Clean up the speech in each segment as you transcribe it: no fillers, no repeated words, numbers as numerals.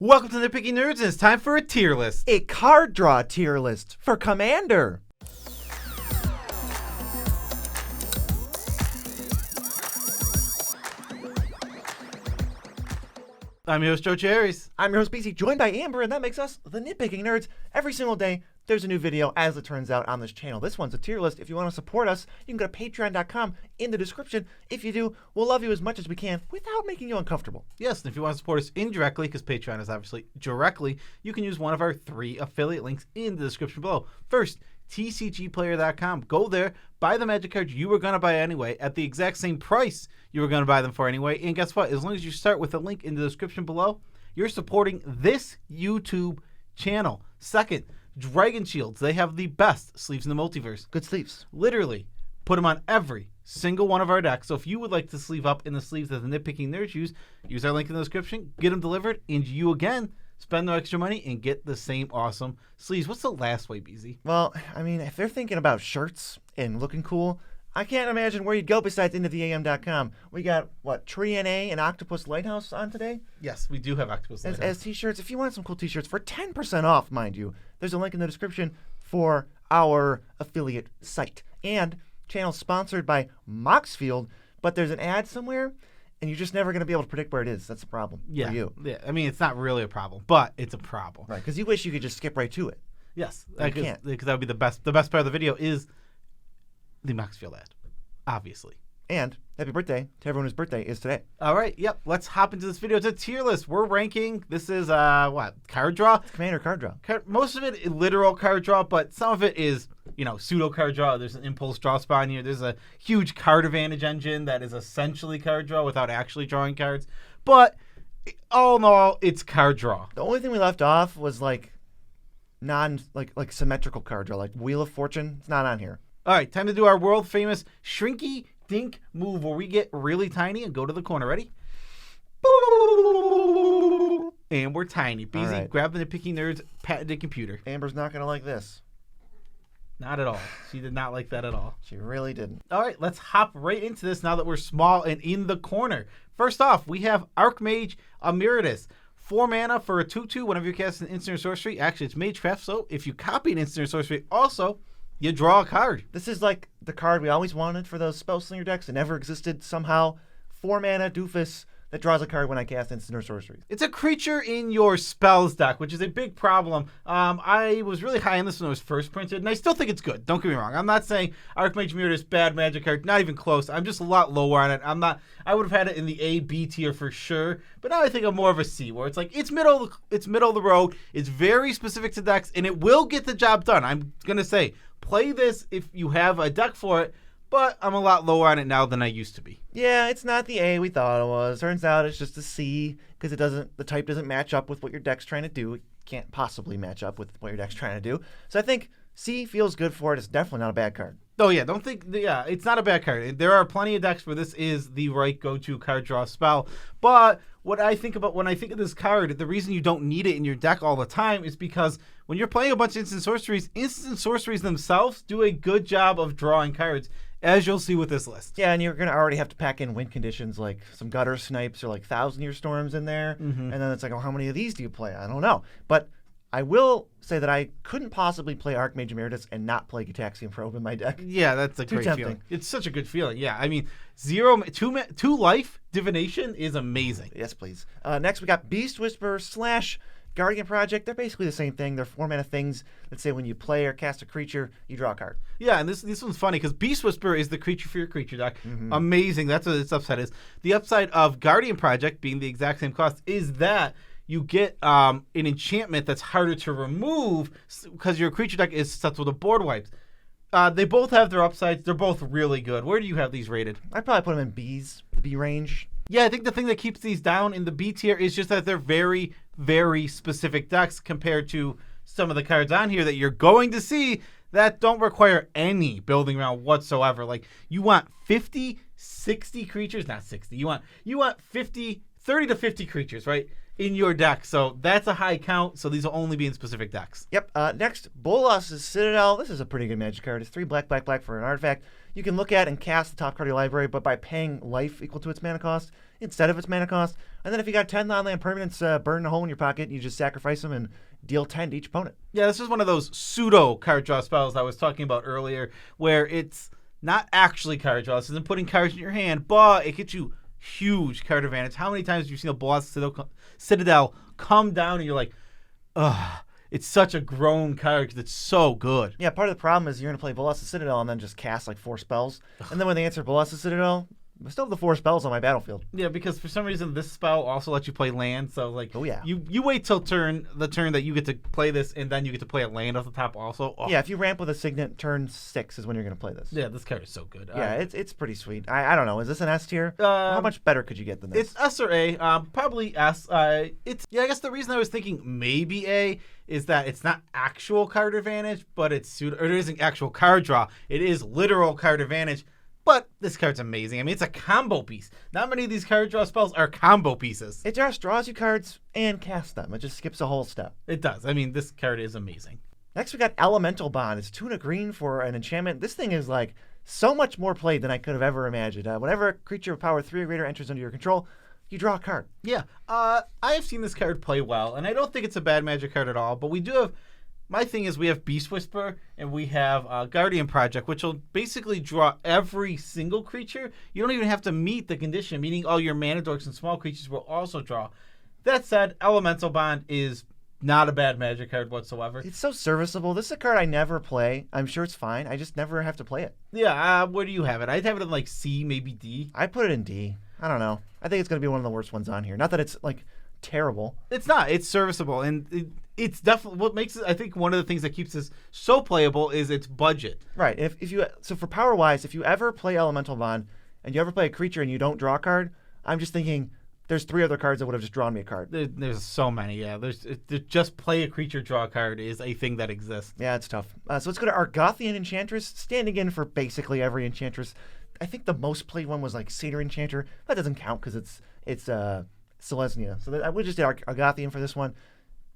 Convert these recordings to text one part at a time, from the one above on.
Welcome to Nitpicking Nerds, and it's time for a tier list. A card draw tier list for Commander. I'm your host, Joe Cherries. I'm your host, BC, joined by Amber, and that makes us the Nitpicking Nerds. Every single day, there's a new video, as it turns out, on this channel. This one's a tier list. If you want to support us, you can go to patreon.com in the description. If you do, we'll love you as much as we can without making you uncomfortable. Yes, and if you want to support us indirectly, because Patreon is obviously directly, you can use one of our 3 affiliate links in the description below. First, tcgplayer.com. Go there, buy the magic cards you were going to buy anyway at the exact same price you were going to buy them for anyway. And guess what? As long as you start with a link in the description below, you're supporting this YouTube channel. Second, Dragon Shields. They have the best sleeves in the multiverse. Good sleeves. Literally, put them on every single one of our decks. So if you would like to sleeve up in the sleeves that the Nitpicking Nerds use our link in the description, get them delivered, and you again spend no extra money and get the same awesome sleeves. What's the last way, BZ? Well, I mean, if they're thinking about shirts and looking cool, I can't imagine where you'd go besides IntoTheAM.com. We got, what, Tree NA and Octopus Lighthouse on today? Yes, we do have Octopus Lighthouse. As t-shirts. If you want some cool t-shirts for 10% off, mind you, there's a link in the description for our affiliate site. And channel sponsored by Moxfield, but there's an ad somewhere, and you're just never going to be able to predict where it is. That's the problem for you. Yeah, I mean, it's not really a problem, but it's a problem. Right, because you wish you could just skip right to it. Yes, you can't. Because that would be the best. The best part of the video is the Moxfield ad, obviously. And happy birthday to everyone whose birthday is today. All right, yep. Let's hop into this video. It's a tier list. We're ranking. This is what, card draw? Commander card draw. Most of it is literal card draw, but some of it is, pseudo card draw. There's an impulse draw spot in here. There's a huge card advantage engine that is essentially card draw without actually drawing cards. But all in all, it's card draw. The only thing we left off was like symmetrical card draw, like Wheel of Fortune. It's not on here. All right, time to do our world famous Shrinky Dink move where we get really tiny and go to the corner. Ready? And we're tiny. BZ, right. Grab the Nitpicking Nerds patented computer. Amber's not going to like this. Not at all. She did not like that at all. She really didn't. All right, let's hop right into this now that we're small and in the corner. First off, we have Archmage Emiratus. 4 mana for a 2/2 whenever you cast an instant or sorcery. Actually, it's Magecraft, so if you copy an instant or sorcery, also, you draw a card. This is like the card we always wanted for those Spellslinger decks. It never existed somehow. 4 mana doofus that draws a card when I cast instant or sorcery. It's a creature in your spells deck, which is a big problem. I was really high on this when it was first printed, and I still think it's good. Don't get me wrong. I'm not saying Archmage Emiratus bad magic card, not even close. I'm just a lot lower on it. I would have had it in the A, B tier for sure, but now I think I'm more of a C, where it's like it's middle of the road. It's very specific to decks, and it will get the job done. I'm gonna say play this if you have a deck for it. But I'm a lot lower on it now than I used to be. Yeah, it's not the A we thought it was. Turns out it's just a C because the type doesn't match up with what your deck's trying to do. It can't possibly match up with what your deck's trying to do. So I think C feels good for it. It's definitely not a bad card. Oh yeah, it's not a bad card. There are plenty of decks where this is the right go-to card draw spell. But what I think about when I think of this card, the reason you don't need it in your deck all the time is because when you're playing a bunch of instant sorceries themselves do a good job of drawing cards, as you'll see with this list. Yeah, and you're going to already have to pack in win conditions like some Gutter Snipes or like 1,000-Year Storms in there. Mm-hmm. And then it's like, how many of these do you play? I don't know. But I will say that I couldn't possibly play Archmage Emiratus and not play Gitaxian Probe in my deck. Yeah, that's a Too great tempting. feeling. It's such a good feeling. Yeah, I mean, 2 life divination is amazing. Yes, please. Next, we got Beast Whisperer / Guardian Project. They're basically the same thing. They're 4 mana things that say when you play or cast a creature, you draw a card. Yeah, and this one's funny because Beast Whisperer is the creature for your creature deck. Mm-hmm. Amazing. That's what its upside is. The upside of Guardian Project being the exact same cost is that you get an enchantment that's harder to remove because your creature deck is susceptible to board wipes. They both have their upsides. They're both really good. Where do you have these rated? I'd probably put them in B range. Yeah, I think the thing that keeps these down in the B tier is just that they're very, very specific decks compared to some of the cards on here that you're going to see that don't require any building around whatsoever. Like, you want 50, 60 creatures, not 60. You want 50, 30 to 50 creatures, right, in your deck. So that's a high count, so these will only be in specific decks. Yep. Next, Bolas' Citadel. This is a pretty good magic card. It's 3 black for an artifact. You can look at and cast the top card of your library, but by paying life equal to its mana cost instead of its mana cost, And then if you got 10 non-land permanents burn a hole in your pocket, you just sacrifice them and deal 10 to each opponent. Yeah, this is one of those pseudo card draw spells I was talking about earlier, where it's not actually card draw. This isn't putting cards in your hand, but it gets you huge card advantage. How many times have you seen a Bolas Citadel come down and you're like, ugh, it's such a grown card because it's so good. Yeah, part of the problem is you're going to play Bolas Citadel and then just cast like 4 spells. And then when they answer Bolas Citadel, I still have the 4 spells on my battlefield. Yeah, because for some reason this spell also lets you play land. So like, oh yeah, you wait till the turn that you get to play this, and then you get to play a land off the top also. Oh. Yeah, if you ramp with a Signet, turn 6 is when you're going to play this. Yeah, this card is so good. Yeah, it's pretty sweet. I don't know. Is this an S tier? How much better could you get than this? It's S or A. Probably S. I guess the reason I was thinking maybe A is that it's not actual card advantage, but it isn't actual card draw. It is literal card advantage. But this card's amazing. I mean, it's a combo piece. Not many of these card draw spells are combo pieces. It just draws you cards and casts them. It just skips a whole step. It does. I mean, this card is amazing. Next, we got Elemental Bond. It's 2 and a green for an enchantment. This thing is like so much more played than I could have ever imagined. Whenever a creature of power 3 or greater enters under your control, you draw a card. Yeah. I have seen this card play well, and I don't think it's a bad Magic card at all, but we do have... My thing is we have Beast Whisper and we have Guardian Project, which will basically draw every single creature. You don't even have to meet the condition, meaning all your mana dorks and small creatures will also draw. That said, Elemental Bond is not a bad Magic card whatsoever. It's so serviceable. This is a card I never play. I'm sure it's fine. I just never have to play it. Yeah, where do you have it? I'd have it in like C, maybe D. I put it in D. I don't know. I think it's going to be one of the worst ones on here. Not that it's like terrible. It's not. It's serviceable, and it's definitely what makes it. I think one of the things that keeps this so playable is its budget. Right. So for power wise, if you ever play Elemental Bond and you ever play a creature and you don't draw a card, I'm just thinking there's 3 other cards that would have just drawn me a card. There's so many. Yeah. There's just play a creature, draw a card is a thing that exists. Yeah, it's tough. So let's go to Argothian Enchantress, standing in for basically every Enchantress. I think the most played one was like Satyr Enchanter. That doesn't count because it's Selesnya. So I would just did Argothian for this one.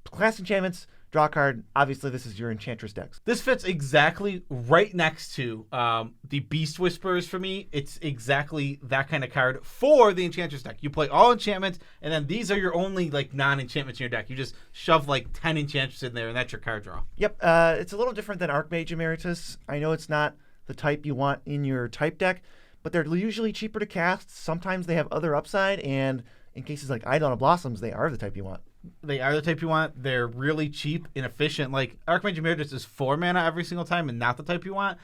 Class enchantments, draw a card. Obviously, this is your Enchantress decks. This fits exactly right next to the Beast Whisperers for me. It's exactly that kind of card for the Enchantress deck. You play all enchantments, and then these are your only like non-enchantments in your deck. You just shove like 10 Enchantresses in there, and that's your card draw. Yep. It's a little different than Archmage Emeritus. I know it's not the type you want in your type deck, but they're usually cheaper to cast. Sometimes they have other upside, and in cases like Eidolon of Blossoms, they are the type you want. They are the type you want. They're really cheap and efficient. Like, Archmage Emeritus is 4 mana every single time and not the type you want.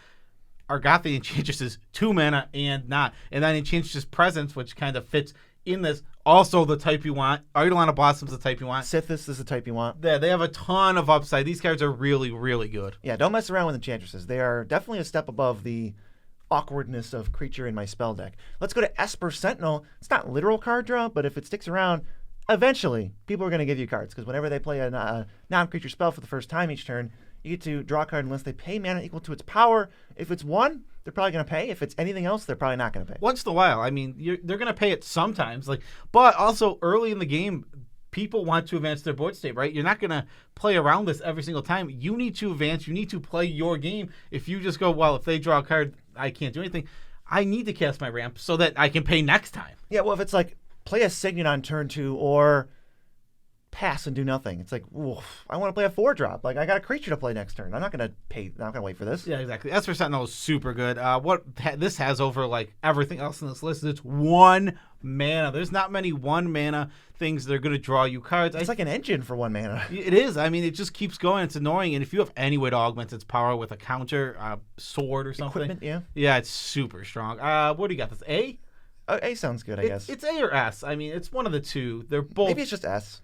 Argothian Enchantress is 2 mana and not. And then Enchantress Presence, which kind of fits in this, also the type you want. Eidolon of Blossoms is the type you want. Sithis is the type you want. They have a ton of upside. These cards are really, really good. Yeah, don't mess around with Enchantresses. They are definitely a step above the awkwardness of creature in my spell deck. Let's go to Esper Sentinel. It's not literal card draw, but if it sticks around, eventually people are going to give you cards, because whenever they play a non-creature spell for the first time each turn, you get to draw a card unless they pay mana equal to its power. If it's 1, they're probably going to pay. If it's anything else, they're probably not going to pay. Once in a while. I mean, they're going to pay it sometimes. But also early in the game, people want to advance their board state, right? You're not going to play around this every single time. You need to advance. You need to play your game. If you just go, well, if they draw a card, I can't do anything. I need to cast my ramp so that I can pay next time. Yeah, well, if it's like play a Signet on turn 2 or pass and do nothing. It's like, oof, I want to play a 4-drop. Like, I got a creature to play next turn. I'm not going to pay. I'm not going to wait for this. Yeah, exactly. Esper Sentinel is super good. What this has over like everything else in this list is it's 1 mana. There's not many 1 mana things that are going to draw you cards. It's like an engine for 1 mana. It is. I mean, it just keeps going. It's annoying. And if you have any way to augment its power with a counter, sword or something. Equipment, yeah. Yeah, it's super strong. What do you got? This A? A sounds good, I guess. It's A or S. I mean, it's one of the two. They're both. Maybe it's just S.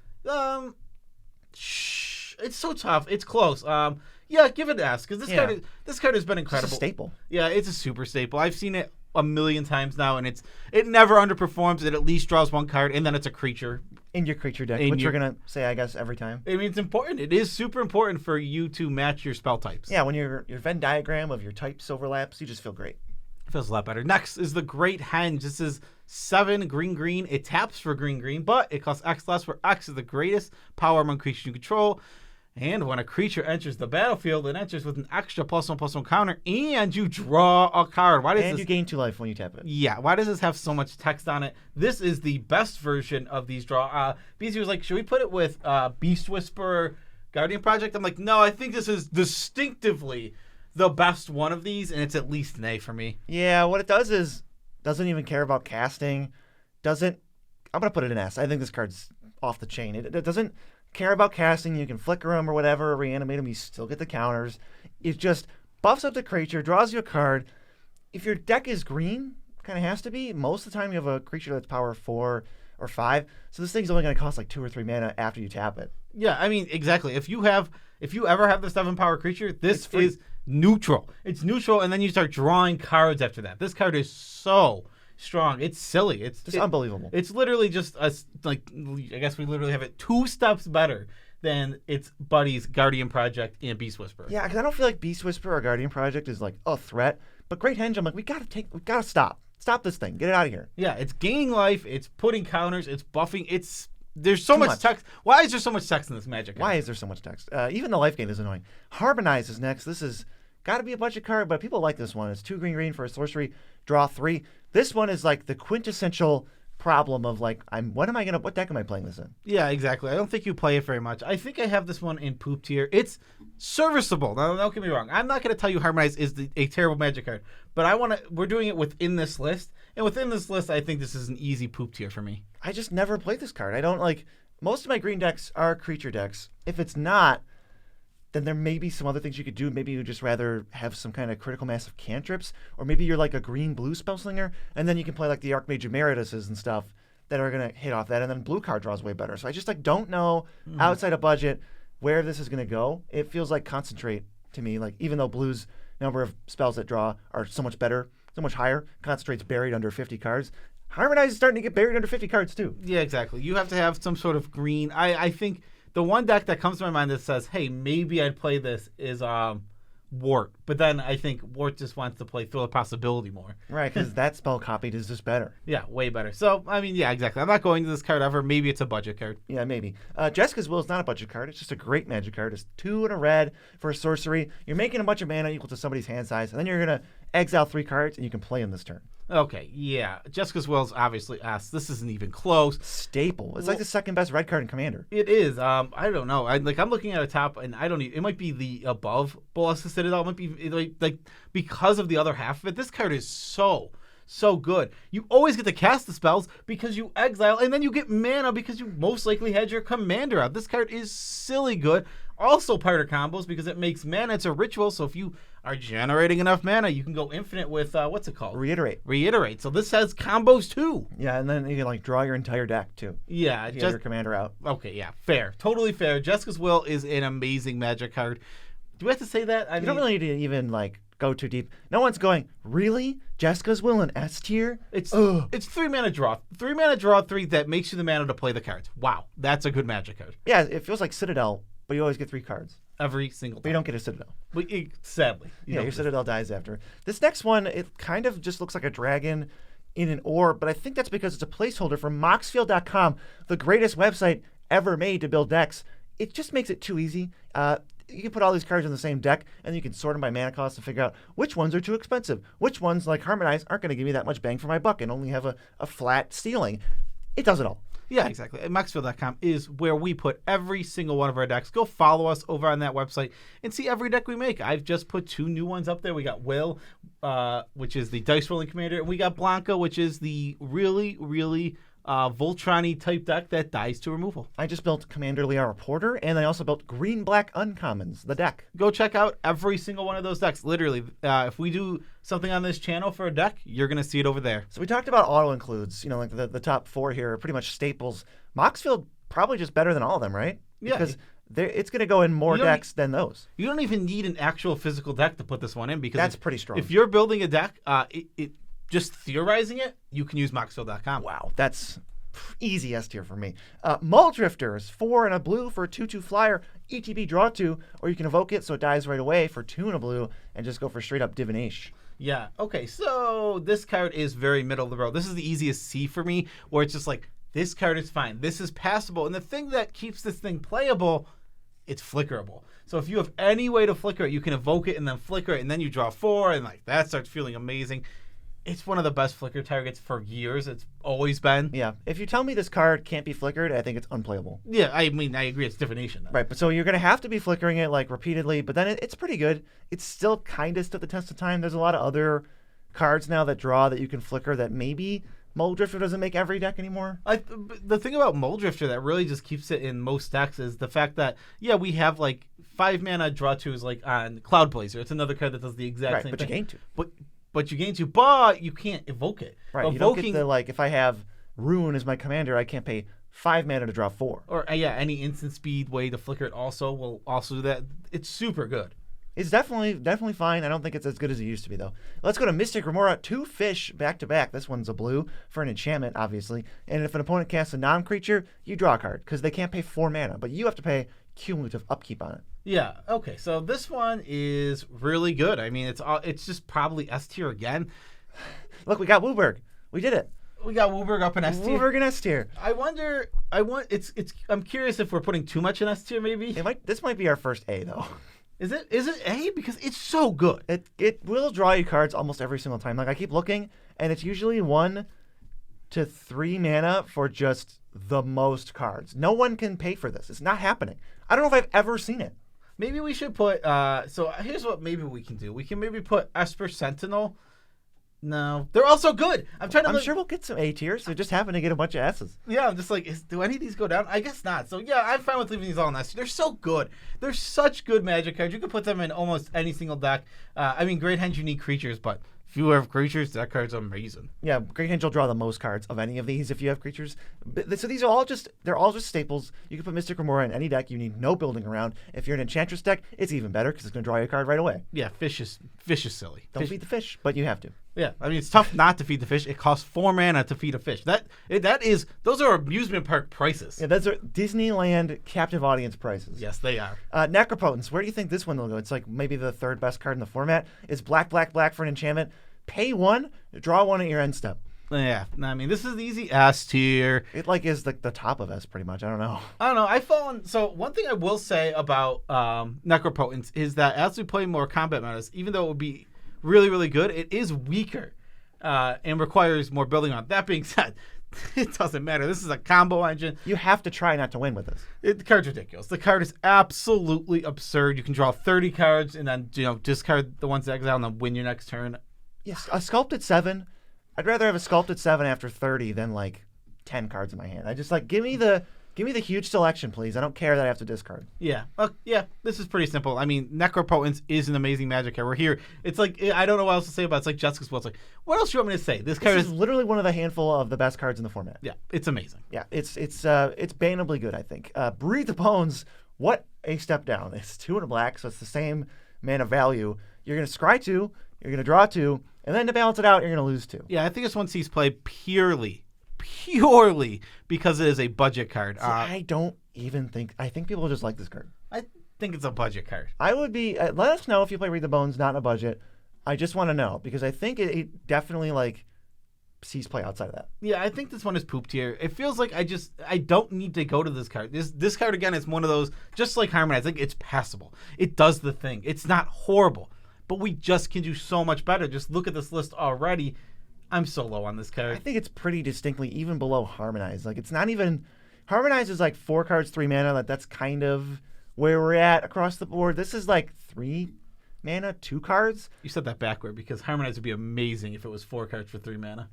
It's so tough. It's close. Yeah, give it an S, because this card has been incredible. It's a staple. Yeah, it's a super staple. I've seen it a million times now, and it never underperforms. It at least draws 1 card, and then it's a creature in your creature deck, which you're gonna say, I guess, every time. I mean, it's important. It is super important for you to match your spell types. Yeah, when your Venn diagram of your types overlaps, you just feel great. It feels a lot better. Next is the Great Henge. This is 7 green. It taps for green, but it costs X less, where X is the greatest power among creatures you control. And when a creature enters the battlefield, it enters with an extra +1/+1 counter, and you draw a card. Why does And this... you gain 2 life when you tap it. Yeah, why does this have so much text on it? This is the best version of these draw. BZ was like, should we put it with Beast Whisperer, Guardian Project? I'm like, no, I think this is distinctively the best one of these, and it's at least an A for me. Yeah, what it does is doesn't even care about casting. I'm going to put it in S. I think this card's off the chain. It doesn't care about casting. You can flicker him or whatever, reanimate him. You still get the counters. It just buffs up the creature, draws you a card. If your deck is green, kind of has to be. Most of the time you have a creature that's power 4 or 5. So this thing's only going to cost like 2 or 3 mana after you tap it. Yeah, I mean, exactly. If you ever have the 7-power creature, this is neutral. It's neutral, and then you start drawing cards after that. This card is so strong. It's silly. It's just unbelievable. It's literally just I guess we literally have it 2 steps better than its buddies Guardian Project and Beast Whisperer. Yeah, because I don't feel like Beast Whisperer or Guardian Project is like a threat. But Great Henge, I'm like, we gotta stop. Stop this thing. Get it out of here. Yeah, it's gaining life, it's putting counters, it's buffing, there's so much text. Why is there so much text in this Magic card? Why is there so much text? Even the life gain is annoying. Harmonize is next. This is got to be a budget card, but people like this one. It's 2 green for a sorcery, draw 3. This one is like the quintessential problem of like, what deck am I playing this in? Yeah, exactly. I don't think you play it very much. I think I have this one in poop tier. It's serviceable. Now, don't get me wrong. I'm not going to tell you Harmonize is a terrible Magic card, but we're doing it within this list, and within this list, I think this is an easy poop tier for me. I just never played this card. I don't like, most of my green decks are creature decks. If it's not, then there may be some other things you could do. Maybe you'd just rather have some kind of critical mass of cantrips, or maybe you're like a green-blue spellslinger, and then you can play like the Archmage Emerituses and stuff that are going to hit off that, and then blue card draws way better. So I just like don't know outside of budget where this is going to go. It feels like concentrate to me. Like even though blue's number of spells that draw are so much better, so much higher, concentrate's buried under 50 cards. Harmonize is starting to get buried under 50 cards too. Yeah, exactly. You have to have some sort of green. I think the one deck that comes to my mind that says, hey, maybe I'd play this is Wart. But then I think Wart just wants to play Thrill of Possibility more. Right, because that spell copied is just better. Yeah, way better. So, I mean, yeah, exactly. I'm not going to this card ever. Maybe it's a budget card. Yeah, maybe. Jessica's Will is not a budget card. It's just a great Magic card. It's 2 and a red for a sorcery. You're making a bunch of mana equal to somebody's hand size, and then you're going to exile 3 cards, and you can play them this turn. Okay, yeah. Jessica's Will's obviously S. This isn't even close. Staple. It's like the second best red card in Commander. It is. I don't know. I'm looking at a top, and I don't need. It might be the above Bolas Citadel. It might be like because of the other half of it. This card is so good. You always get to cast the spells because you exile, and then you get mana because you most likely had your commander out. This card is silly good. Also part of combos because it makes mana. It's a ritual, so if you are generating enough mana, you can go infinite with, what's it called? Reiterate. So this has combos too. Yeah, and then you can like draw your entire deck too. Yeah. Just your commander out. Okay, yeah. Fair. Totally fair. Jessica's Will is an amazing Magic card. Do we have to say that? You don't really need to even like go too deep. No one's going, really? Jessica's Will in S tier? It's 3 mana draw. 3 mana draw 3 that makes you the mana to play the cards. Wow. That's a good Magic card. Yeah, it feels like Citadel, but you always get 3 cards. Every single time. But you don't get a Citadel. Sadly. Your Citadel dies after. This next one, it kind of just looks like a dragon in an orb, but I think that's because it's a placeholder from Moxfield.com, the greatest website ever made to build decks. It just makes it too easy. You can put all these cards in the same deck, and you can sort them by mana cost and figure out which ones are too expensive. Which ones, like Harmonize, aren't going to give me that much bang for my buck and only have a flat ceiling. It does it all. Yeah, exactly. And Moxfield.com is where we put every single one of our decks. Go follow us over on that website and see every deck we make. I've just put 2 new ones up there. We got Will, which is the dice rolling commander, and we got Blanca, which is the really, really Voltron-y type deck that dies to removal. I just built Commander Liara Porter, and I also built Green-Black Uncommons, the deck. Go check out every single one of those decks. Literally, if we do something on this channel for a deck, you're going to see it over there. So we talked about auto-includes. Like the top 4 here are pretty much staples. Moxfield, probably just better than all of them, right? Yeah. Because it's going to go in more decks than those. You don't even need an actual physical deck to put this one in because that's pretty strong. If you're building a deck, just theorizing it, you can use Moxfield.com. Wow, that's easy S tier for me. Muldrifters, 4 and a blue for a 2/2 flyer, ETB draw 2, or you can evoke it so it dies right away for 2 and a blue and just go for straight up divination. Yeah, okay, so this card is very middle of the road. This is the easiest C for me, where it's just like, this card is fine. This is passable. And the thing that keeps this thing playable it's flickerable. So if you have any way to flicker it, you can evoke it and then flicker it, and then you draw 4, and like that starts feeling amazing. It's one of the best flicker targets for years. It's always been. Yeah. If you tell me this card can't be flickered, I think it's unplayable. Yeah, I mean, I agree. It's divination. Then. Right, but so you're going to have to be flickering it like repeatedly, but then it's pretty good. It's still kind of stood the test of time. There's a lot of other cards now that draw that you can flicker that maybe Mold Drifter doesn't make every deck anymore. The thing about Mold Drifter that really just keeps it in most decks is the fact that, yeah, we have like 5 mana draw 2s like on Cloud Blazer. It's another card that does the exact same but thing. You gain 2. But you gain 2, but you can't evoke it. Right, you don't get the, like, if I have Rune as my commander, I can't pay 5 mana to draw 4. Or, any instant speed way to flicker it also will also do that. It's super good. It's definitely fine. I don't think it's as good as it used to be, though. Let's go to Mystic Ramora. 2 fish back-to-back. This one's a blue for an enchantment, obviously. And if an opponent casts a non-creature, you draw a card, because they can't pay 4 mana, but you have to pay cumulative upkeep on it. Yeah, okay. So this one is really good. I mean, it's just probably S tier again. Look, we got Wooburg. We did it. We got Wooburg up in S tier. Wooburg in S tier. I'm curious if we're putting too much in S tier, maybe. This might be our first A, though. Is it A? Because it's so good. It will draw you cards almost every single time. Like, I keep looking, and it's usually 1 to 3 mana for just the most cards. No one can pay for this. It's not happening. I don't know if I've ever seen it. Maybe we should put, so here's what maybe we can do. We can maybe put Esper Sentinel. No. They're also good. I'm sure we'll get some A tiers. We just happen to get a bunch of S's. Yeah, I'm just like, do any of these go down? I guess not. So yeah, I'm fine with leaving these all in S tier. They're so good. They're such good Magic cards. You can put them in almost any single deck. Great Henge, you need creatures, but if you have creatures, that card's amazing. Yeah, Great Henge will draw the most cards of any of these if you have creatures. So these are they're all just staples. You can put Mystic Remora in any deck. You need no building around. If you're an Enchantress deck, it's even better because it's going to draw you a card right away. Yeah, fish is silly. Don't feed the fish, but you have to. Yeah, I mean, it's tough not to feed the fish. It costs 4 mana to feed a fish. Those are amusement park prices. Yeah, those are Disneyland captive audience prices. Yes, they are. Necropotence, where do you think this one will go? It's like maybe the 3rd best card in the format. It's black for an enchantment. Pay 1, draw 1 at your end step. Yeah, I mean, this is the easy S tier. It is the top of S pretty much. I don't know. So one thing I will say about Necropotence is that as we play more combat metas, even though it would be really, really good, it is weaker and requires more building on. That being said, it doesn't matter. This is a combo engine. You have to try not to win with this. The card's ridiculous. The card is absolutely absurd. You can draw 30 cards and then discard the ones that exile and then win your next turn. Yes, a Sculpted 7. I'd rather have a Sculpted 7 after 30 than 10 cards in my hand. I just give me the huge selection, please. I don't care that I have to discard. Yeah. This is pretty simple. I mean, Necropotence is an amazing Magic card. We're here. It's I don't know what else to say about it. It's like Jessica's Will. It's like, what else do you want me to say? This card is literally one of the handful of the best cards in the format. Yeah, it's amazing. Yeah, it's bannably good, I think. Breathe the Bones, what a step down. It's 2 and a black, so it's the same mana value. You're going to scry 2, you're going to draw 2, and then to balance it out, you're going to lose 2. Yeah, I think this one sees play purely because it is a budget card. See, I think people just like this card. I think it's a budget card. I would be, let us know if you play Read the Bones, not in a budget. I just want to know, because I think it definitely sees play outside of that. Yeah, I think this one is poop tier. It feels like I don't need to go to this card. This card, again, is one of those, just like Harmonize, it's passable. It does the thing. It's not horrible, but we just can do so much better. Just look at this list already. I'm so low on this card. I think it's pretty distinctly even below Harmonize. It's not even... Harmonize is 4 cards, 3 mana. That's kind of where we're at across the board. This is 3 mana, 2 cards. You said that backward, because Harmonize would be amazing if it was 4 cards for 3 mana.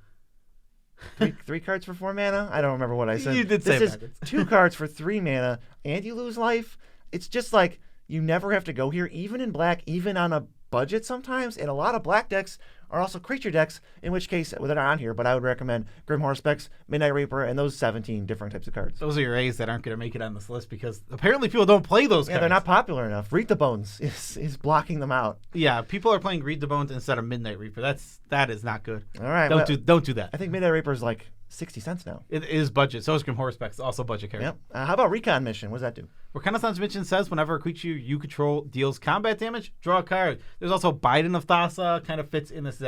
Three cards for 4 mana? I don't remember what I said. You did say this is 2 cards for 3 mana, and you lose life. It's just you never have to go here, even in black, even on a budget sometimes. And a lot of black decks are also creature decks, in which case, they're not on here, but I would recommend Grim Horsepex, Midnight Reaper, and those 17 different types of cards. Those are your A's that aren't going to make it on this list, because apparently people don't play those cards. Yeah, they're not popular enough. Read the Bones is blocking them out. Yeah, people are playing Read the Bones instead of Midnight Reaper. That is not good. All right. Don't do that. I think Midnight Reaper is 60 cents now. It is budget. So is Grim Horsepex, also budget card. Yep. How about Recon Mission? What does that do? Reconnaissance Mission says whenever a creature you control deals combat damage, draw a card. There's also Biden of Thassa, kind of fits in this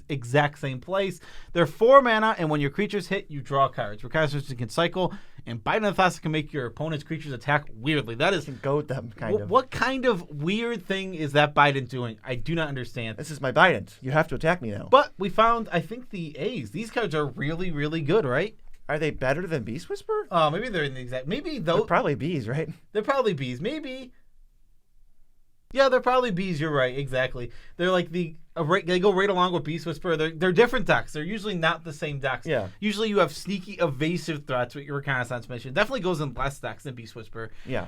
exact same place. They're 4 mana, and when your creatures hit, you draw cards. Reconnaissance Mission can cycle and Bite on the Thassa can make your opponent's creatures attack weirdly. That is You can goad them, kind of. What kind of weird thing is that Bident doing? I do not understand. This is my Bident. You have to attack me now. But we found, I think, the A's. These cards are really, really good, right? Are they better than Beast Whisper? Oh, maybe they're in the exact. Maybe those. They're probably Bs, right? They're probably Bs. Maybe. Yeah, they're probably Bs. You're right. Exactly. They're like they go right along with Beast Whisperer. They're different decks. They're usually not the same decks. Yeah. Usually you have sneaky evasive threats with your Reconnaissance Mission. Definitely goes in less decks than Beast Whisperer. Yeah.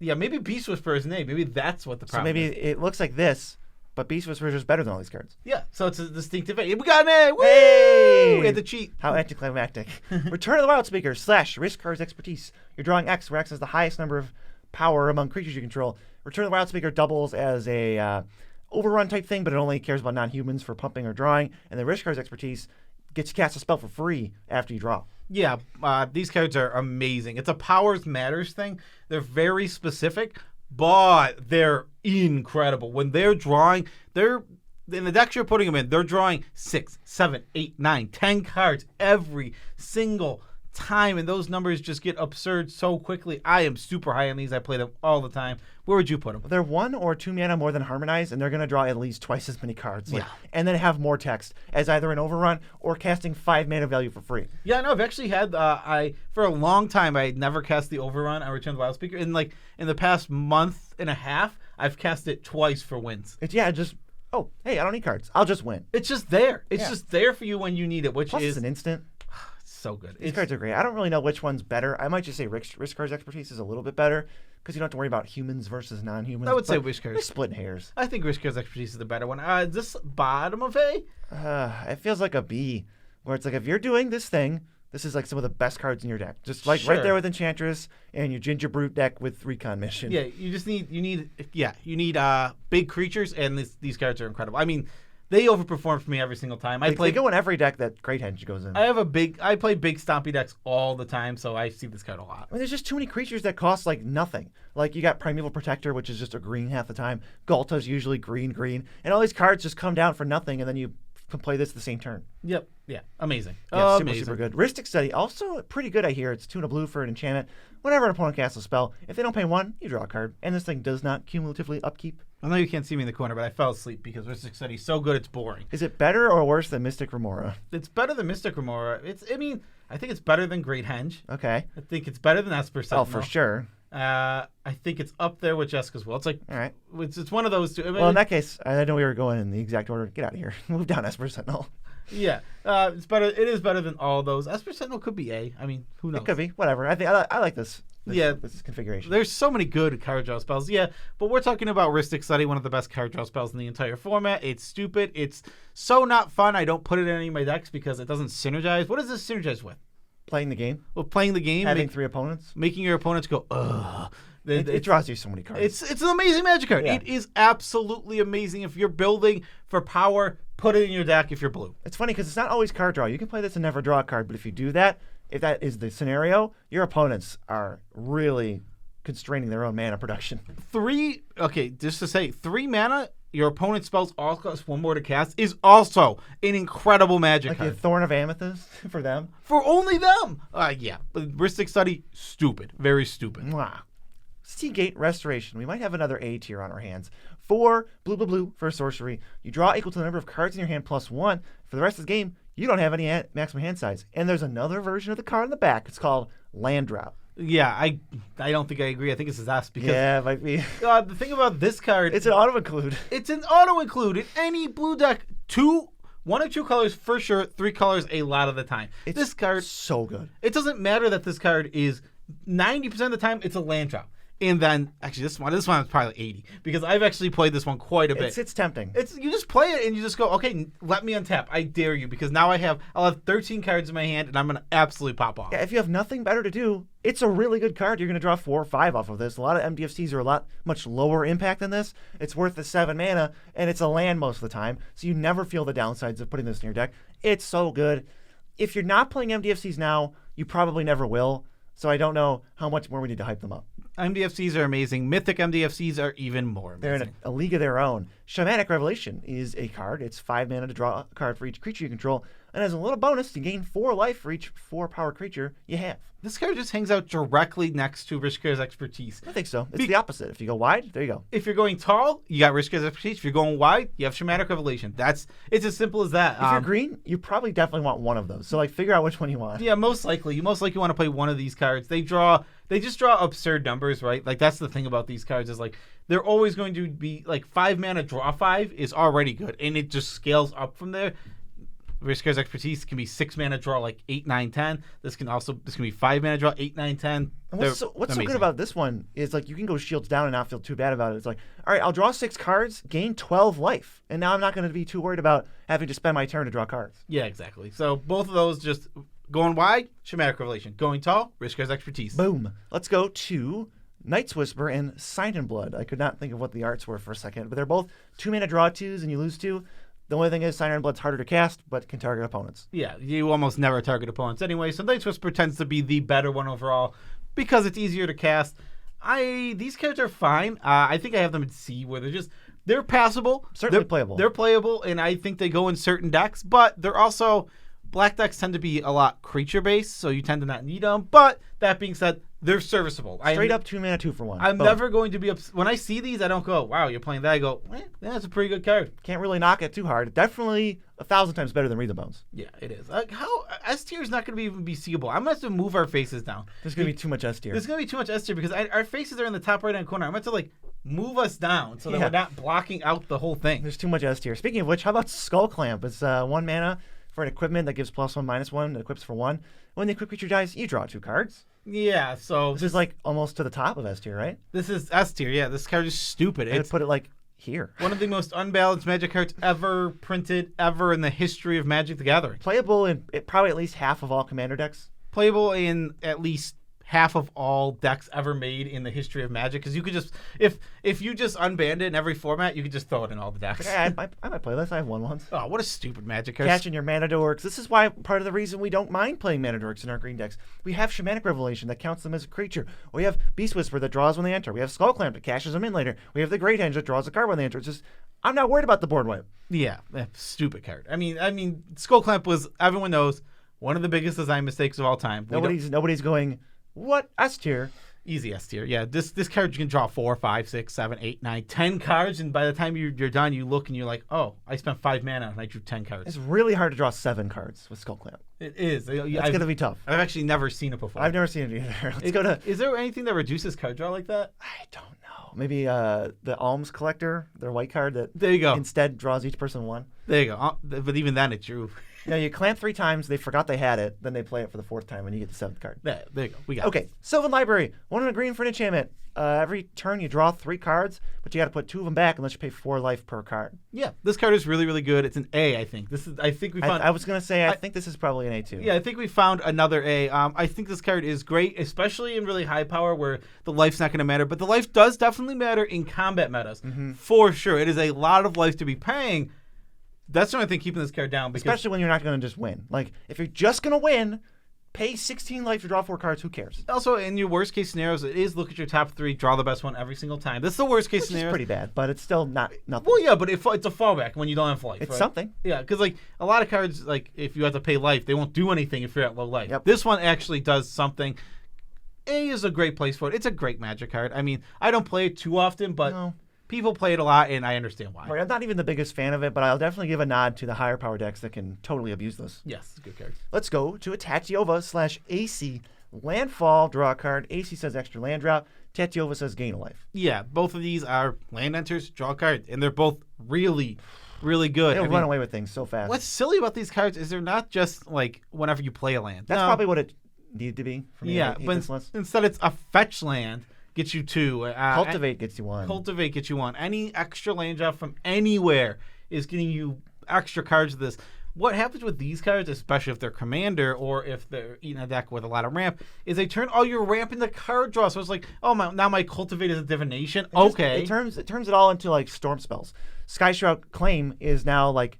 Yeah, maybe Beast Whisperer is an A. Maybe that's what the So problem maybe is. it looks like this, but Beast Whisperer is just better than all these cards. Yeah, so it's a distinctive A. We got an A! Woo! Hey! We had to cheat. How anticlimactic. Return of the Wild Speaker / Riskars Expertise. You're drawing X, where X is the highest number of power among creatures you control. Return of the Wild Speaker doubles as a overrun type thing, but it only cares about non-humans for pumping or drawing. And the Riskars Expertise gets you cast a spell for free after you draw. Yeah, these cards are amazing. It's a powers matters thing. They're very specific, but they're incredible. When they're drawing, in the decks you're putting them in, they're drawing 6, 7, 8, 9, 10 cards every single time, and those numbers just get absurd so quickly. I am super high on these. I play them all the time. Where would you put them? They're 1 or 2 mana more than Harmonize, and they're going to draw at least twice as many cards. Yeah. And then have more text as either an overrun or casting 5 mana value for free. Yeah, no, I've actually had, for a long time, I had never cast the overrun on Return of the Wild Speaker. In the past month and a half, I've cast it twice for wins. Oh, hey, I don't need cards. I'll just win. It's just there. It's Yeah. just there for you when you need it, which Plus, is it's an instant. so good. These cards are great. I don't really know which one's better. I might just say Riskars Expertise is a little bit better because you don't have to worry about humans versus non-humans. I would say but Riskars. They're splitting hairs. I think Riskars Expertise is the better one. Is this bottom of A? It feels like a B, where it's like if you're doing this thing, this is like some of the best cards in your deck. Just like right Sure. there with Enchantress and your Ginger Brute deck with Recon Mission. Yeah, you need big creatures, and these cards are incredible. I mean, they overperform for me every single time. They go in every deck that Great Henge goes in. I play big stompy decks all the time, so I see this card a lot. I mean, there's just too many creatures that cost like nothing. Like you got Primeval Protector, which is just a green half the time. Galta's usually green, and all these cards just come down for nothing, and then you can play this the same turn. Yep. Yeah. Amazing. Yeah, Amazing. super good. Rustic Study, also pretty good, I hear. It's 2 and a blue for an enchantment. Whenever an opponent casts a spell, if they don't pay 1, you draw a card. And this thing does not cumulatively upkeep. I know you can't see me in the corner, but I fell asleep because Rustic Study is so good it's boring. Is it better or worse than Mystic Ramora? It's better than Mystic Ramora. I think it's better than Great Henge. Okay. I think it's better than Esper Sentinel. Oh, for sure. I think it's up there with Jessica's Will. It's like, all right. It's one of those two. I mean, Well, in that case, I know we were going in the exact order. Get out of here. Move down Esper Sentinel. Yeah, it's better. It is better than all those. Esper Sentinel could be A. I mean, who knows? It could be. Whatever. I like this. This configuration. There's so many good card draw spells. Yeah, but we're talking about Rustic Study, one of the best card draw spells in the entire format. It's stupid. It's so not fun. I don't put it in any of my decks because it doesn't synergize. What does this synergize with? Playing the game. Well, playing the game. Having 3 opponents. Making your opponents go, ugh. It draws you so many cards. It's an amazing magic card. Yeah. It is absolutely amazing. If you're building for power, put it in your deck if you're blue. It's funny because it's not always card draw. You can play this and never draw a card, but if you do that, if that is the scenario, your opponents are really constraining their own mana production. 3 mana, your opponent's spells all cost 1 more to cast is also an incredible magic Like card. the Thorn of Amethyst for them. For only them. Yeah. But Rustic Study, stupid. Very stupid. Mwah. Seagate Restoration. We might have another A tier on our hands. 4 blue for a sorcery. You draw equal to the number of cards in your hand plus 1. For the rest of the game, you don't have any maximum hand size. And there's another version of the card in the back. It's called Land Drop. Yeah, I don't think I agree. I think it's S because Yeah, it might be. the thing about this card, It's an auto-include. It's an auto-include in any blue deck. 1 or 2 colors for sure, 3 colors a lot of the time. This card, so good. it doesn't matter that this card is 90% of the time it's a land drop. And then actually this one is probably 80 because I've actually played this one quite a bit. It's tempting. You just play it and you just go, okay, let me untap. I dare you because now I'll have 13 cards in my hand and I'm gonna absolutely pop off. Yeah, if you have nothing better to do, it's a really good card. You're going to draw 4 or 5 off of this. A lot of MDFCs are much lower impact than this. It's worth the 7 mana, and it's a land most of the time, so you never feel the downsides of putting this in your deck. It's so good. If you're not playing MDFCs now, you probably never will, so I don't know how much more we need to hype them up. MDFCs are amazing. Mythic MDFCs are even more amazing. They're in a league of their own. Shamanic Revelation is a card. It's 5 mana to draw a card for each creature you control. And as a little bonus, you gain 4 life for each 4-power creature you have. This card just hangs out directly next to Riskars Expertise. I think so. It's the opposite. If you go wide, there you go. If you're going tall, you got Riskars Expertise. If you're going wide, you have Shamanic Revelation. It's as simple as that. If you're green, you probably definitely want one of those. So figure out which one you want. Yeah, most likely. You most likely want to play one of these cards. They just draw absurd numbers, right? Like that's the thing about these cards is like they're always going to be like 5 mana draw 5 is already good, and it just scales up from there. Riskars Expertise can be 6 mana draw like 8, 9, 10. This can be 5 mana draw 8, 9, 10. What's so good about this one is like you can go shields down and not feel too bad about it. It's like, all right, I'll draw 6 cards, gain 12 life, and now I'm not going to be too worried about having to spend my turn to draw cards. Yeah, exactly. So both of those just going wide, Shamanic Revelation. Going tall, Riskars Expertise. Boom. Let's go to Night's Whisper and Sign in Blood. I could not think of what the arts were for a second, but they're both 2 mana draw 2s and you lose 2. The only thing is Sign in Blood's harder to cast, but can target opponents. Yeah, you almost never target opponents anyway, so Night's Whisper tends to be the better one overall because it's easier to cast. These cards are fine. I think I have them in C where they're passable. Certainly playable. They're playable, and I think they go in certain decks, but they're also... Black decks tend to be a lot creature-based, so you tend to not need them. But that being said, they're serviceable. Straight up 2 mana 2 for 1. I'm never going to be when I see these, I don't go, wow, you're playing that. I go, that's a pretty good card. Can't really knock it too hard. Definitely 1,000 times better than Read the Bones. Yeah, it is. How S tier is not going to even be seeable. I'm going to have to move our faces down. There's going to be too much S tier. There's going to be too much S tier because our faces are in the top right-hand corner. I'm going to have to move us down so that we're not blocking out the whole thing. There's too much S tier. Speaking of which, how about Skull Clamp? It's 1 mana. For an equipment that gives +1/-1, it equips for 1. When the equip creature dies, you draw 2 cards. Yeah, so... This is like almost to the top of S tier, right? This is S tier, yeah. This card is stupid. I'd put it like here. One of the most unbalanced Magic cards ever printed, ever in the history of Magic the Gathering. Playable in probably at least half of all Commander decks. Playable in at least half of all decks ever made in the history of Magic, because you could just if you just unbanned it in every format, you could just throw it in all the decks. Yeah, I might play this. I have one once. Oh, what a stupid Magic card! Catching your mana dorks. This is why part of the reason we don't mind playing mana dorks in our green decks. We have Shamanic Revelation that counts them as a creature. We have Beast Whisper that draws when they enter. We have Skull Clamp that cashes them in later. We have the Great Henge that draws a card when they enter. It's just I'm not worried about the board wipe. Yeah, stupid card. I mean, Skull Clamp was, everyone knows, one of the biggest design mistakes of all time. Nobody's going, what S tier? Easy S tier. Yeah, this card you can draw 4, 5, 6, 7, 8, 9, 10 cards, and by the time you're done, you look and you're like, oh, I spent 5 mana and I drew 10 cards. It's really hard to draw 7 cards with Skull Clamp. It is. It's going to be tough. I've actually never seen it before. I've never seen it either. Let's go to... Is there anything that reduces card draw like that? I don't know. Maybe the Alms Collector, their white card that there you go. Instead draws each person 1. There you go. But even then, it drew. Yeah, you clamp 3 times, they forgot they had it, then they play it for the 4th time, and you get the 7th card. There you go. We got it. Okay, Sylvan Library. 1 and a green for an enchantment. Every turn you draw 3 cards, but you got to put 2 of them back unless you pay 4 life per card. Yeah, this card is really, really good. It's an A, I think. I think we found. I was gonna say I think this is probably an A too. Yeah, I think we found another A. I think this card is great, especially in really high power where the life's not going to matter. But the life does definitely matter in combat metas, for sure. It is a lot of life to be paying. That's the only thing keeping this card down. Because especially when you're not going to just win. Like, if you're just going to win, pay 16 life to draw 4 cards, who cares? Also, in your worst case scenarios, it is look at your top 3, draw the best one every single time. That's the worst case scenario. It's pretty bad, but it's still nothing. Well, yeah, but it's a fallback when you don't have life. It's right? something. Yeah, because like a lot of cards, like if you have to pay life, they won't do anything if you're at low life. Yep. This one actually does something. A is a great place for it. It's a great Magic card. I mean, I don't play it too often, but... No. People play it a lot, and I understand why. Right, I'm not even the biggest fan of it, but I'll definitely give a nod to the higher power decks that can totally abuse this. Yes, it's a good card. Let's go to Attachiova/AC. Landfall, draw a card. AC says extra land drop. Attachiova says gain a life. Yeah, both of these are land enters, draw a card, and they're both really, really good. They'll run away with things so fast. What's silly about these cards is they're not just like whenever you play a land. That's probably what it needed to be. For me. Yeah, but instead it's a fetch land. Gets you 2. Cultivate gets you 1. Cultivate gets you 1. Any extra land drop from anywhere is getting you extra cards of this. What happens with these cards, especially if they're commander or if they're in a deck with a lot of ramp, is they turn all your ramp into card draw. So it's like, oh, now my cultivate is a divination. Okay. It turns it all into like storm spells. Sky Shroud Claim is now like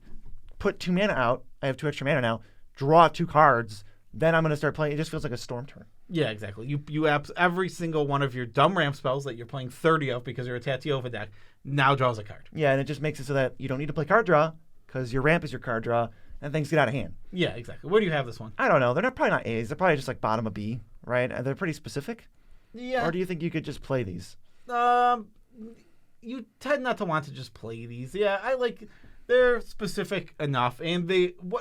put 2 mana out. I have 2 extra mana now. Draw 2 cards. Then I'm going to start playing. It just feels like a storm turn. Yeah, exactly. You every single one of your dumb ramp spells that you're playing 30 of because you're a Attachiova deck now draws a card. Yeah, and it just makes it so that you don't need to play card draw because your ramp is your card draw, and things get out of hand. Yeah, exactly. Where do you have this one? I don't know. They're probably not A's. They're probably just like bottom of B, right? They're pretty specific. Yeah. Or do you think you could just play these? You tend not to want to just play these. Yeah, they're specific enough, and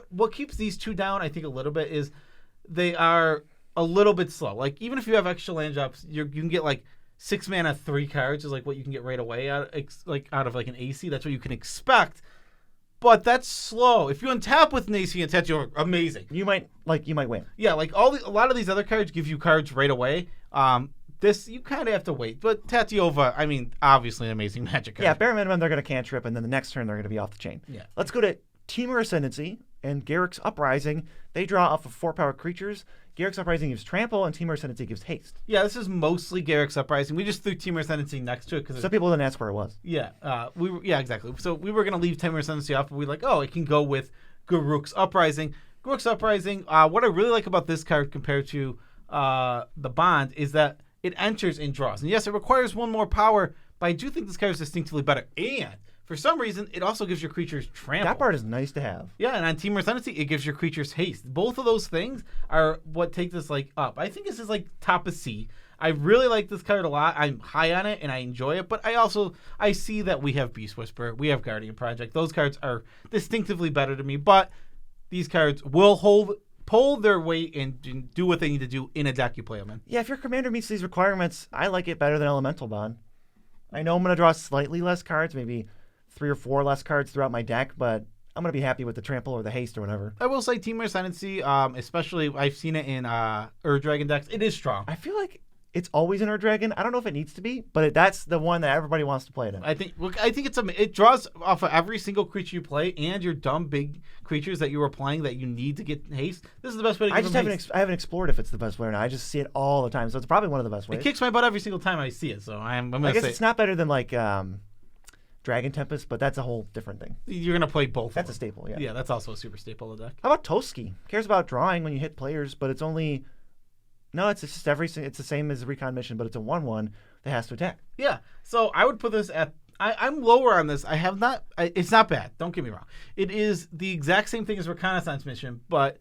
what keeps these two down, I think, a little bit is they are a little bit slow. Like, even if you have extra land drops, you can get like 6 mana, 3 cards is like what you can get right away out of like an AC. That's what you can expect. But that's slow. If you untap with an AC and Attachiova, amazing. You might win. Yeah, like a lot of these other cards give you cards right away. This you kind of have to wait. But Attachiova, I mean, obviously an amazing Magic card. Yeah, bare minimum they're going to cantrip, and then the next turn they're going to be off the chain. Yeah. Let's go to Temur Ascendancy and Garricks Uprising. They draw off of 4-power creatures. Garricks Uprising gives trample, and Temur Ascendancy gives haste. Yeah, this is mostly Garricks Uprising. We just threw Temur Ascendancy next to it because some people didn't ask where it was. Yeah, exactly. So we were gonna leave Temur Ascendancy off, but we were like, it can go with Garricks Uprising. Garricks Uprising. What I really like about this card compared to the Bond is that it enters and draws, and yes, it requires 1 more power, but I do think this card is distinctively better. And for some reason, it also gives your creatures trample. That part is nice to have. Yeah, and on Temur Ascendancy, it gives your creatures haste. Both of those things are what take this up. I think this is top of C. I really like this card a lot. I'm high on it, and I enjoy it. But I see that we have Beast Whisperer, we have Guardian Project. Those cards are distinctively better to me. But these cards will pull their weight and do what they need to do in a deck you play them in. Yeah, if your commander meets these requirements, I like it better than Elemental Bond. I know I'm going to draw slightly less cards, maybe 3 or 4 less cards throughout my deck, but I'm going to be happy with the trample or the haste or whatever. I will say Temur Ascendancy, especially I've seen it in Ur-Dragon decks, it is strong. I feel like it's always an Ur-Dragon. I don't know if it needs to be, but that's the one that everybody wants to play it in. I think it draws off of every single creature you play and your dumb big creatures that you were playing that you need to get haste. This is the best way to give them haste. I haven't explored if it's the best way or not. I just see it all the time, so it's probably one of the best ways. It kicks my butt every single time I see it, so I'm going to say... I guess it's not better than Dragon Tempest, but that's a whole different thing. You're going to play both. That's a staple, yeah. Yeah, that's also a super staple of the deck. How about Toski? Cares about drawing when you hit players, but it's only... No, it's just it's the same as Recon Mission, but it's a 1/1 that has to attack. Yeah, so I would put this at... I'm lower on this. It's not bad. Don't get me wrong. It is the exact same thing as Reconnaissance Mission, but...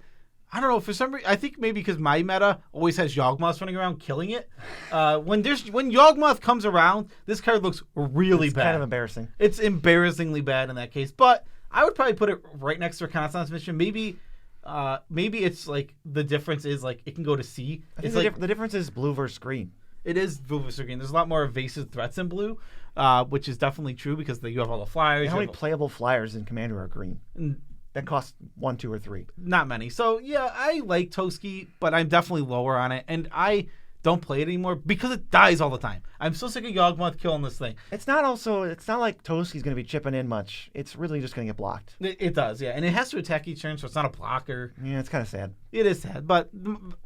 I don't know, for some reason, I think maybe because my meta always has Yawgmoths running around killing it. When Yawgmoth comes around, this card looks really bad. It's kind of embarrassing. It's embarrassingly bad in that case. But I would probably put it right next to Reconnaissance Mission. Maybe it's like the difference is like it can go to C. I think the difference is blue versus green. It is blue versus green. There's a lot more evasive threats in blue, which is definitely true because you have all the flyers. How many playable flyers in Commander are green? That cost 1, 2, or 3. Not many. So, yeah, I like Toski, but I'm definitely lower on it. And I don't play it anymore because it dies all the time. I'm so sick of Yawgmoth killing this thing. It's not like Toski's going to be chipping in much. It's really just going to get blocked. It does, yeah. And it has to attack each turn, so it's not a blocker. Yeah, it's kind of sad. It is sad. But,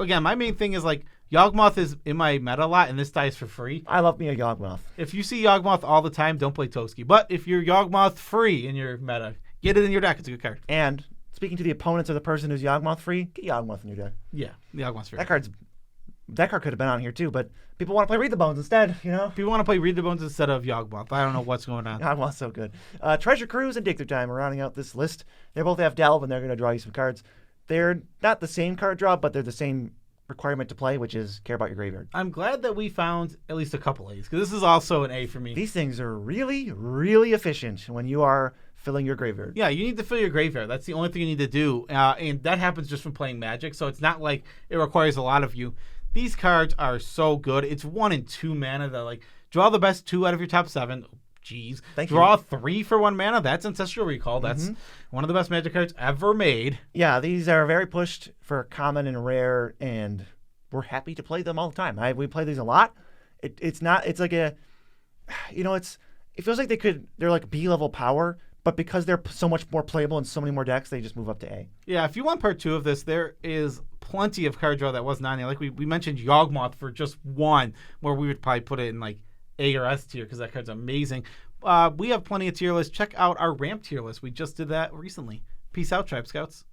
again, my main thing is, Yawgmoth is in my meta a lot, and this dies for free. I love me a Yawgmoth. If you see Yawgmoth all the time, don't play Toski. But if you're Yawgmoth free in your meta... Get it in your deck. It's a good card. And speaking to the opponents of the person who's Yawgmoth free, get Yawgmoth in your deck. Yeah, Yawgmoth's free. That card could have been on here too, but people want to play Read the Bones instead, you know? People want to play Read the Bones instead of Yawgmoth. I don't know what's going on. Yawgmoth's so good. Treasure Cruise and Dig Through Time are rounding out this list. They both have Delve, and they're going to draw you some cards. They're not the same card draw, but they're the same requirement to play, which is care about your graveyard. I'm glad that we found at least a couple A's, because this is also an A for me. These things are really, really efficient when you are filling your graveyard. Yeah, you need to fill your graveyard. That's the only thing you need to do. And that happens just from playing Magic, so it's not like it requires a lot of you. These cards are so good. It's 1 and 2 mana that draw the best 2 out of your top 7. Jeez. Draw 3 for 1 mana. That's Ancestral Recall. That's one of the best Magic cards ever made. Yeah, these are very pushed for common and rare, and we're happy to play them all the time. We play these a lot. It feels like they're like B-level power, but because they're so much more playable in so many more decks, they just move up to A. Yeah, if you want part 2 of this, there is plenty of card draw that wasn't on here. Like we mentioned Yawgmoth for just 1, where we would probably put it in A or S tier because that card's amazing. We have plenty of tier lists. Check out our ramp tier list. We just did that recently. Peace out, Tribe Scouts.